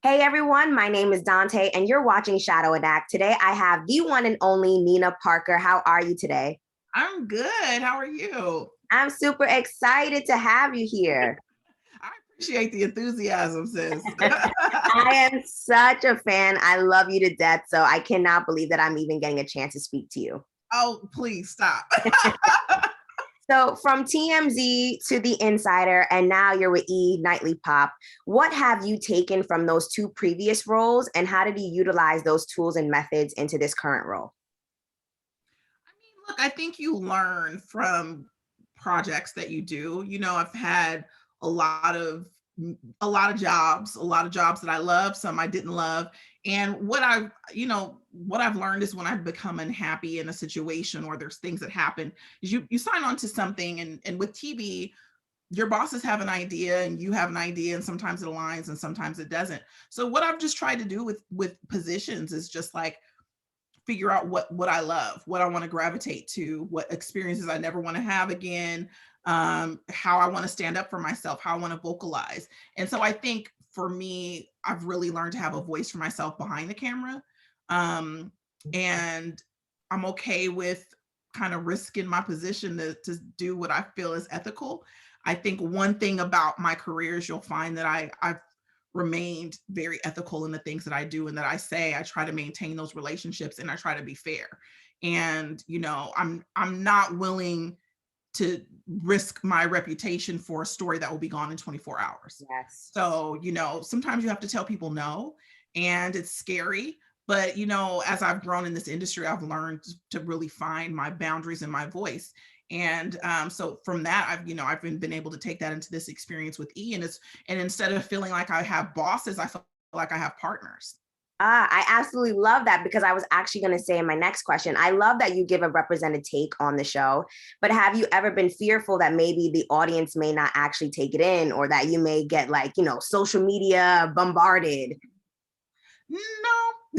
Hey everyone, my name is Dante and you're watching Shadow and Act. Today I have the one and only Nina Parker. How are you today? I'm good. How are you? I'm super excited to have you here. I appreciate the enthusiasm, sis. I am such a fan. I love you to death. So I cannot believe that I'm even getting a chance to speak to you. Oh, please stop. So from TMZ to The Insider, and now you're with Nightly Pop. What have you taken from those two previous roles, and how did you utilize those tools and methods into this current role? Look, I think you learn from projects that you do. I've had a lot of a lot of jobs that I love, some I didn't love. And what I've learned is when I've become unhappy in a situation or there's things that happen, is you sign on to something, and with TV, your bosses have an idea and you have an idea, and sometimes it aligns and sometimes it doesn't. So what I've just tried to do with positions is just like figure out what I love, what I want to gravitate to, what experiences I never want to have again, how I want to stand up for myself, how I want to vocalize. And so I think for me, I've really learned to have a voice for myself behind the camera. Um, and I'm okay with kind of risking my position to do what I feel is ethical. I think one thing about my career is you'll find that I've remained very ethical in the things that I do and that I say. I try to maintain those relationships and I try to be fair. And I'm not willing to risk my reputation for a story that will be gone in 24 hours. Yes. So, sometimes you have to tell people no, and it's scary. But, as I've grown in this industry, I've learned to really find my boundaries and my voice. And so from that, I've been able to take that into this experience with E. And instead of feeling like I have bosses, I feel like I have partners. I absolutely love that because I was actually going to say in my next question, I love that you give a represented take on the show, but have you ever been fearful that maybe the audience may not actually take it in or that you may get social media bombarded? No.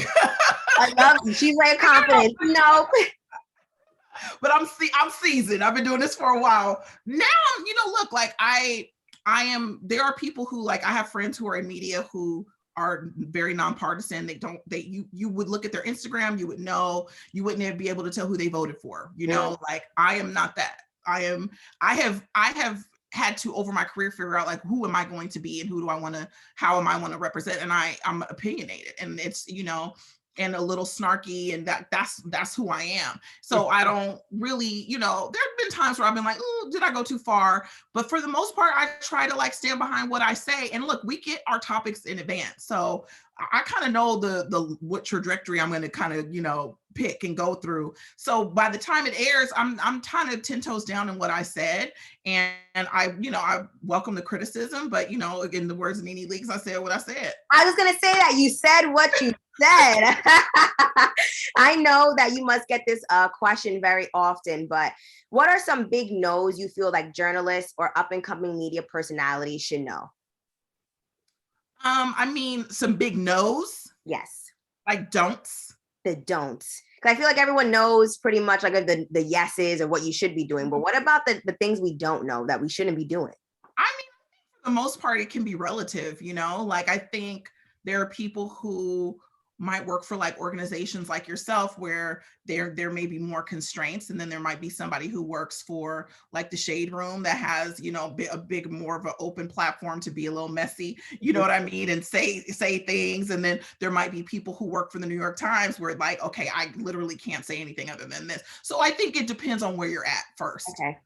I love you. She's very confident. No. But I'm seasoned. I've been doing this for a while. Now, look, like I am, there are people who, like, I have friends who are in media who are very nonpartisan. You would look at their Instagram, you would know, you wouldn't be able to tell who they voted for. Like, I am not that. I have had to, over my career, figure out, like, who am I going to be and how am I want to represent? And I'm opinionated, and it's, and a little snarky, and that's who I am. So I don't really, there have been times where I've been like, oh, did I go too far? But for the most part, I try to, like, stand behind what I say. And look, we get our topics in advance, so I kind of know the what trajectory I'm going to kind of, pick and go through. So by the time it airs, I'm kind of 10 toes down in what I said. And I welcome the criticism, but in the words of Nene Leakes, I said what I said. I was going to say that you said what you said. I know that you must get this question very often, but what are some big no's you feel like journalists or up and coming media personalities should know? I mean, some big no's. Yes. Like don'ts. The don'ts. Because I feel like everyone knows pretty much like the yeses or what you should be doing. But what about the things we don't know that we shouldn't be doing? I mean, for the most part, it can be relative, like, I think there are people who might work for, like, organizations like yourself where there may be more constraints, and then there might be somebody who works for, like, the Shade Room that has, a big more of an open platform to be a little messy, you know what I mean, and say things. And then there might be people who work for the New York Times where, like, okay, I literally can't say anything other than this. So I think it depends on where you're at first. Okay.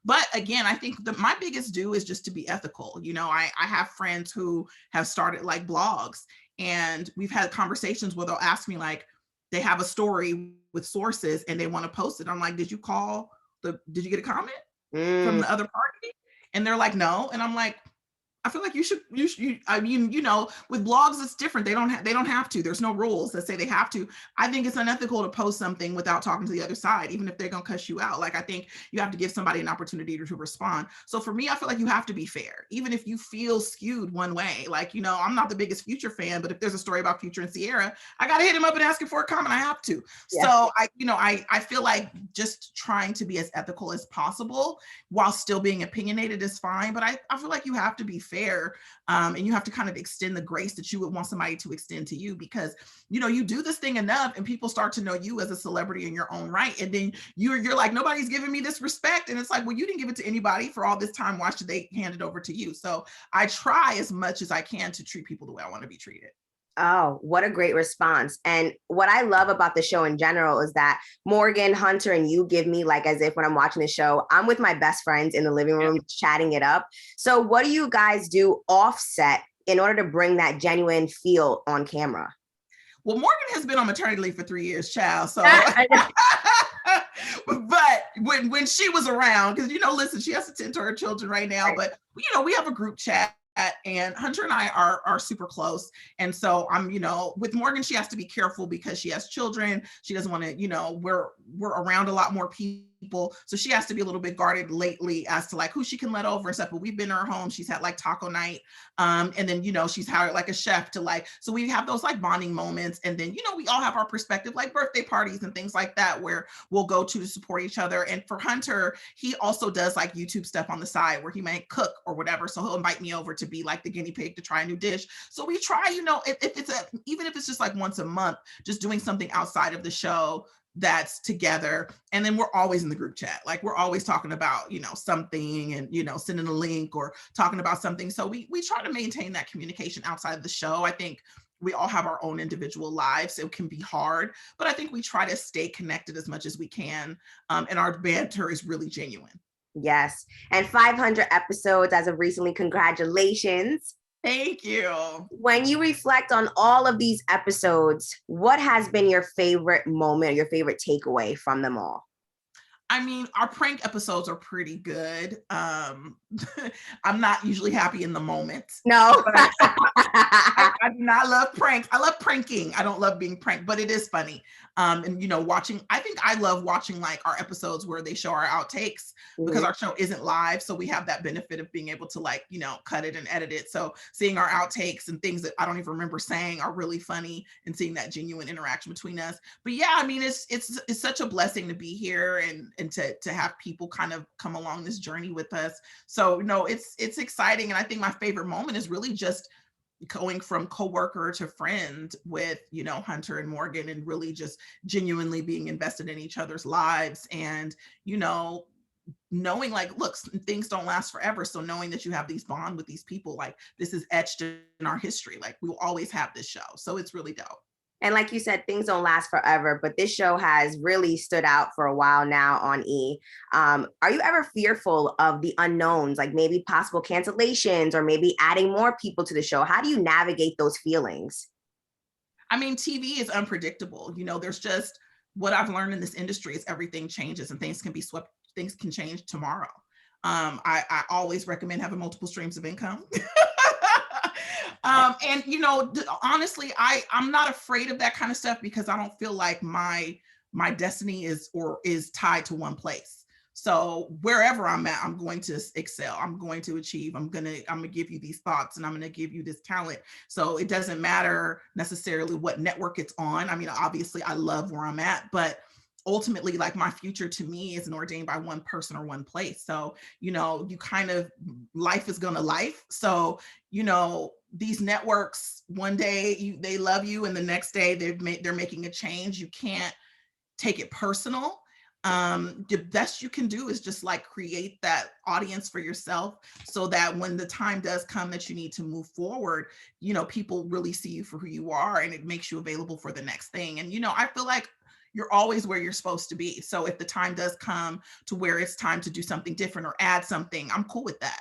But again, I think my biggest do is just to be ethical. I have friends who have started, like, blogs, and we've had conversations where they'll ask me, like, they have a story with sources and they want to post it. I'm like, did you get a comment from the other party? And they're like, no. And I'm like, I feel like you should, I mean, with blogs, it's different. They don't have to, there's no rules that say they have to. I think it's unethical to post something without talking to the other side, even if they're going to cuss you out. Like, I think you have to give somebody an opportunity to respond. So for me, I feel like you have to be fair, even if you feel skewed one way. Like, I'm not the biggest Future fan, but if there's a story about Future and Sierra, I got to hit him up and ask him for a comment. I have to. Yeah. So I feel like just trying to be as ethical as possible while still being opinionated is fine. But I feel like you have to be fair fair. And you have to kind of extend the grace that you would want somebody to extend to you, because, you know, you do this thing enough and people start to know you as a celebrity in your own right. And then you're like, nobody's giving me this respect. And it's like, well, you didn't give it to anybody for all this time. Why should they hand it over to you? So I try as much as I can to treat people the way I want to be treated. Oh, what a great response. And what I love about the show in general is that Morgan, Hunter, and you give me, like, as if when I'm watching the show, I'm with my best friends in the living room chatting it up. So what do you guys do offset in order to bring that genuine feel on camera? Well, Morgan has been on maternity leave for 3 years, child. So, but when she was around, because, you know, listen, she has to tend to her children right now, but, you know, we have a group chat. And Hunter and I are super close. And so I'm, you know, with Morgan, she has to be careful because she has children. She doesn't want to, you know, we're around a lot more people. So she has to be a little bit guarded lately as to like who she can let over and stuff. But we've been in her home. She's had like taco night. And then, you know, she's hired like a chef to like, so we have those like bonding moments. And then, you know, we all have our perspective, like birthday parties and things like that, where we'll go to support each other. And for Hunter, he also does like YouTube stuff on the side where he might cook or whatever. So he'll invite me over to be like the guinea pig to try a new dish. So we try, you know, if it's even if it's just like once a month, just doing something outside of the show that's together. And then we're always in the group chat. Like we're always talking about, you know, something and, you know, sending a link or talking about something. So we try to maintain that communication outside of the show. I think we all have our own individual lives. It can be hard, but I think we try to stay connected as much as we can. And our banter is really genuine. Yes. And 500 episodes as of recently. Congratulations. Thank you. When you reflect on all of these episodes, what has been your favorite moment, your favorite takeaway from them all? I mean, our prank episodes are pretty good. I'm not usually happy in the moment. No. I do not love pranks. I love pranking. I don't love being pranked, but it is funny. And you know, I think I love watching like our episodes where they show our outtakes because our show isn't live. So we have that benefit of being able to like, you know, cut it and edit it. So seeing our outtakes and things that I don't even remember saying are really funny, and seeing that genuine interaction between us. But yeah, I mean, it's such a blessing to be here and to have people kind of come along this journey with us. So no, it's exciting. And I think my favorite moment is really just going from coworker to friend with, you know, Hunter and Morgan, and really just genuinely being invested in each other's lives. And, you know, knowing like, look, things don't last forever. So knowing that you have these bond with these people, like this is etched in our history. Like we will always have this show. So it's really dope. And like you said, things don't last forever, but this show has really stood out for a while now on E! Are you ever fearful of the unknowns, like maybe possible cancellations or maybe adding more people to the show? How do you navigate those feelings? I mean, TV is unpredictable. You know, there's just what I've learned in this industry is everything changes and things can be swept, things can change tomorrow. I always recommend having multiple streams of income. And you know, honestly, I'm not afraid of that kind of stuff because I don't feel like my destiny is tied to one place. So wherever I'm at, I'm going to excel. I'm going to achieve. I'm gonna give you these thoughts and I'm gonna give you this talent. So it doesn't matter necessarily what network it's on. I mean, obviously, I love where I'm at, but ultimately, like my future to me isn't ordained by one person or one place. So, you know, you kind of, life is gonna life. So, you know, these networks, one day they love you and the next day they're making a change. You can't take it personal. The best you can do is just like create that audience for yourself so that when the time does come that you need to move forward, you know, people really see you for who you are and it makes you available for the next thing. And, you know, I feel like you're always where you're supposed to be. So if the time does come to where it's time to do something different or add something, I'm cool with that.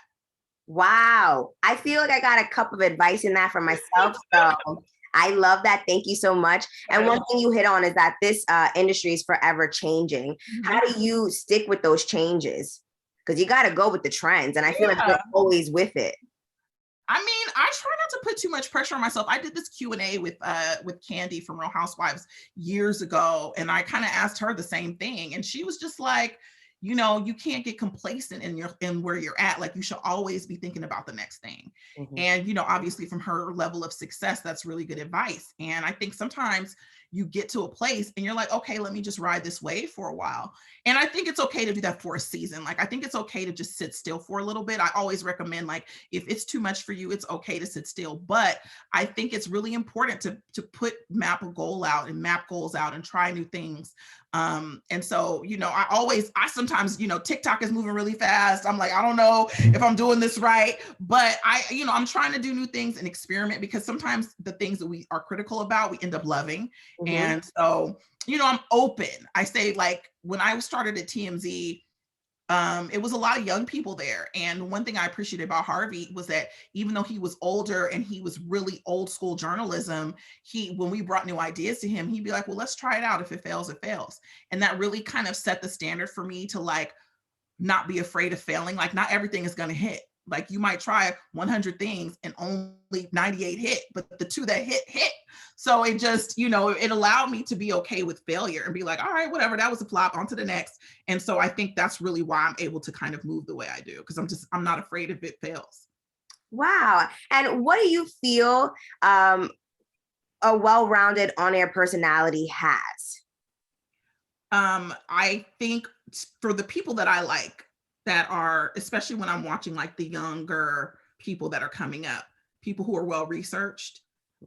Wow. I feel like I got a cup of advice in that for myself. So I love that. Thank you so much. And one thing you hit on is that this industry is forever changing. How do you stick with those changes? Because you got to go with the trends. And I feel like you're always with it. I mean, I try not to put too much pressure on myself. I did this Q&A with Candy from Real Housewives years ago, and I kind of asked her the same thing, and she was just like, you know, you can't get complacent in where you're at. Like you should always be thinking about the next thing. And you know, obviously from her level of success, that's really good advice. And I think sometimes, you get to a place and you're like, okay, let me just ride this wave for a while. And I think it's okay to do that for a season. Like, I think it's okay to just sit still for a little bit. I always recommend, like, if it's too much for you, it's okay to sit still. But I think it's really important to map a goal out and map goals out and try new things. And so, I sometimes, TikTok is moving really fast. I'm like, I don't know if I'm doing this right, but I'm trying to do new things and experiment, because sometimes the things that we are critical about, we end up loving. Mm-hmm. And so, I'm open. I say, like, when I started at TMZ, it was a lot of young people there. And one thing I appreciated about Harvey was that even though he was older and he was really old school journalism, when we brought new ideas to him, he'd be like, well, let's try it out. If it fails, it fails. And that really kind of set the standard for me to, like, not be afraid of failing. Like, not everything is going to hit. Like, you might try 100 things and only 98 hit, but the 2 that hit. So it just, it allowed me to be okay with failure and be like, all right, whatever, that was a flop, on to the next. And so I think that's really why I'm able to kind of move the way I do, because I'm not afraid if it fails. Wow. And what do you feel a well-rounded on-air personality has? I think for the people that I like, that are, especially when I'm watching, like, the younger people that are coming up, people who are well researched.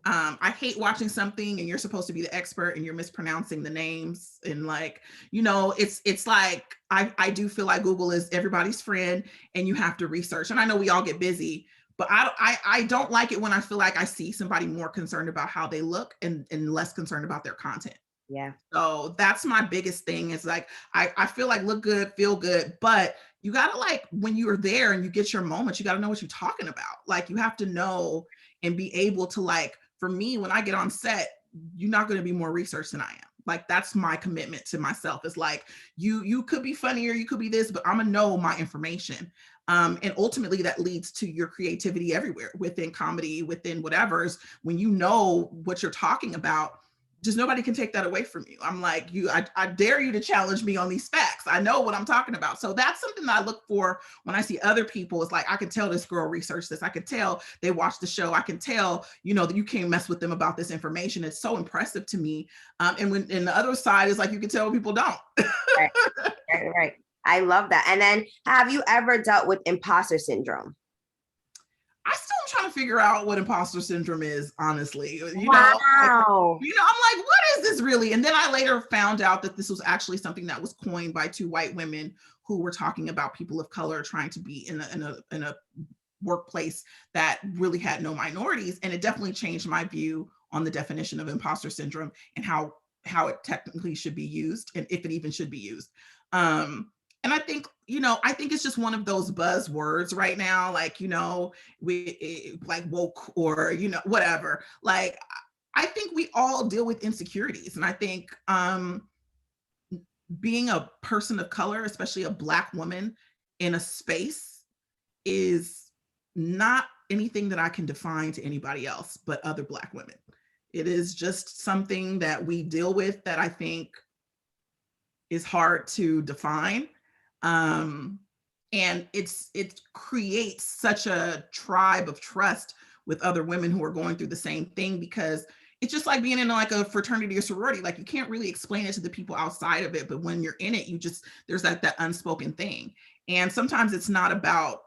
I hate watching something and you're supposed to be the expert and you're mispronouncing the names, and, like, it's like, I do feel like Google is everybody's friend and you have to research. And I know we all get busy, but I don't like it when I feel like I see somebody more concerned about how they look and less concerned about their content. Yeah. So that's my biggest thing, is like, I feel like look good, feel good, but you gotta, like, when you are there and you get your moments, you gotta know what you're talking about. Like, you have to know and be able to, like, for me, when I get on set, you're not going to be more researched than I am. Like, that's my commitment to myself. It's like, you could be funnier, you could be this, but I'm gonna know my information. And ultimately that leads to your creativity everywhere, within comedy, within whatever's, when you know what you're talking about, just nobody can take that away from you. I'm like, I dare you to challenge me on these facts. I know what I'm talking about. So that's something that I look for when I see other people. It's like, I can tell this girl researched this. I can tell they watched the show. I can tell, that you can't mess with them about this information. It's so impressive to me. And the other side is like, you can tell people don't. Right. I love that. And then, have you ever dealt with imposter syndrome? I still am trying to figure out what imposter syndrome is, honestly. Wow. I'm like, what is this really? And then I later found out that this was actually something that was coined by 2 white women who were talking about people of color trying to be in a workplace that really had no minorities. And it definitely changed my view on the definition of imposter syndrome and how it technically should be used, and if it even should be used. And I think, it's just one of those buzzwords right now, like, like woke, or, whatever. Like, I think we all deal with insecurities. And I think being a person of color, especially a Black woman in a space, is not anything that I can define to anybody else but other Black women. It is just something that we deal with that I think is hard to define. And it creates such a tribe of trust with other women who are going through the same thing, because it's just like being in, like, a fraternity or sorority. Like, you can't really explain it to the people outside of it, but when you're in it, there's like that unspoken thing. And sometimes it's not about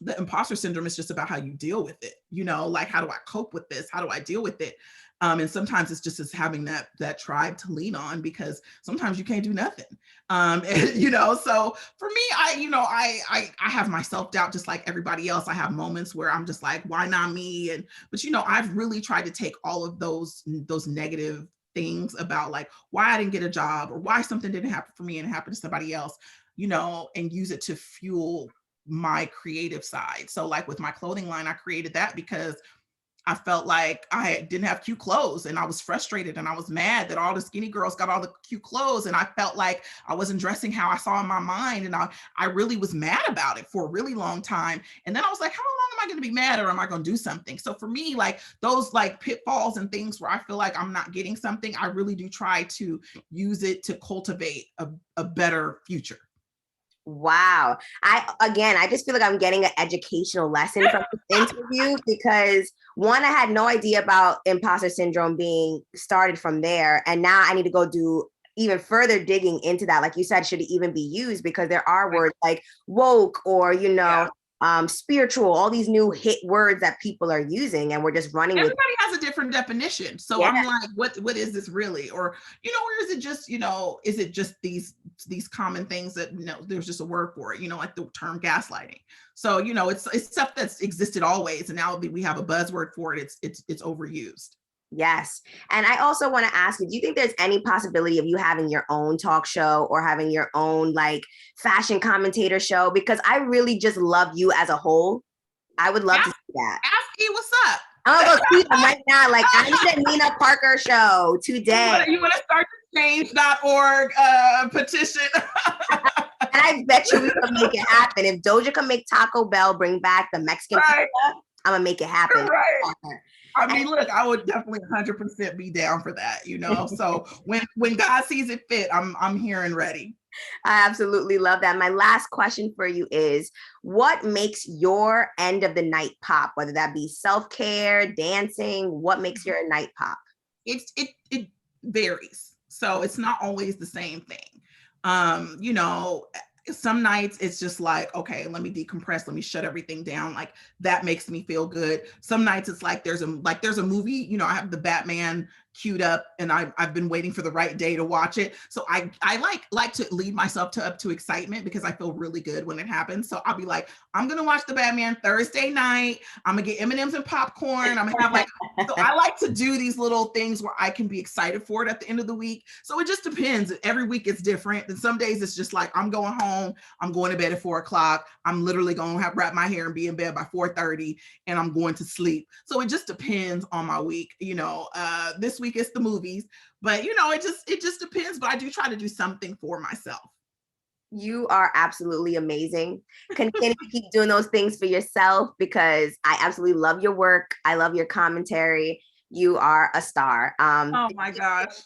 the imposter syndrome, it's just about how you deal with it. Like, how do I cope with this? How do I deal with it? And sometimes it's just as having that tribe to lean on, because sometimes you can't do nothing. So for me, I have my self-doubt just like everybody else. I have moments where I'm just like, why not me? But I've really tried to take all of those negative things about, like, why I didn't get a job or why something didn't happen for me and it happened to somebody else, and use it to fuel my creative side. So, like, with my clothing line, I created that because I felt like I didn't have cute clothes, and I was frustrated and I was mad that all the skinny girls got all the cute clothes, and I felt like I wasn't dressing how I saw in my mind, and I really was mad about it for a really long time. And then I was like, how long am I going to be mad, or am I going to do something? So for me, like, those, like, pitfalls and things where I feel like I'm not getting something, I really do try to use it to cultivate a better future. Wow. I just feel like I'm getting an educational lesson from this interview because one, I had no idea about imposter syndrome being started from there. And now I need to go do even further digging into that. Like you said, should it even be used? Because there are words like woke or, Yeah. spiritual, all these new hit words that people are using, and we're just running with. Everybody has a different definition. So Yeah. I'm like, what is this really? Or, or is it just, is it just these common things that, there's just a word for it, like the term gaslighting. So, it's stuff that's existed always. And now we have a buzzword for it. It's overused. Yes. And I also want to ask you, do you think there's any possibility of you having your own talk show or having your own like fashion commentator show? Because I really just love you as a whole. I would love to see that. Ask me what's up. I'm gonna go see them right now. Like, I need a Nina Parker show today. You want to start the change.org petition? And I bet you we can make it happen. If Doja can make Taco Bell bring back the Mexican pizza, I'm gonna make it happen. Right. I mean, look, I would definitely 100% be down for that, So when God sees it fit, I'm here and ready. I absolutely love that. My last question for you is, what makes your end of the night pop? Whether that be self-care, dancing, what makes your night pop? It varies. So it's not always the same thing. Some nights it's just like, okay, let me decompress, let me shut everything down. Like that makes me feel good. Some nights it's like there's a movie, I have the Batman queued up and I've been waiting for the right day to watch it. So I like to lead myself up to excitement because I feel really good when it happens. So I'll be like, I'm gonna watch the Batman Thursday night. I'm gonna get M&Ms and popcorn. I'm gonna have so I like to do these little things where I can be excited for it at the end of the week. So it just depends. Every week it's different. And some days it's just like, I'm going home, I'm going to bed at 4:00. I'm literally going to wrap my hair and be in bed by 4:30 and I'm going to sleep. So it just depends on my week. This week it's the movies, but it just depends. But I do try to do something for myself. You are absolutely amazing. Continue to keep doing those things for yourself because I absolutely love your work. I love your commentary. You are a star. Oh my gosh.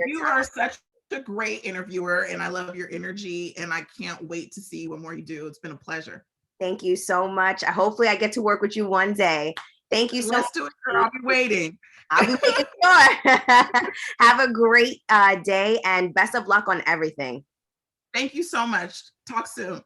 You are such a great interviewer and I love your energy and I can't wait to see what more you do. It's been a pleasure. Thank you so much. Hopefully I get to work with you one day. Thank you so much. Let's do it, girl. I'll be waiting. I'll be making sure. Have a great day and best of luck on everything. Thank you so much. Talk soon.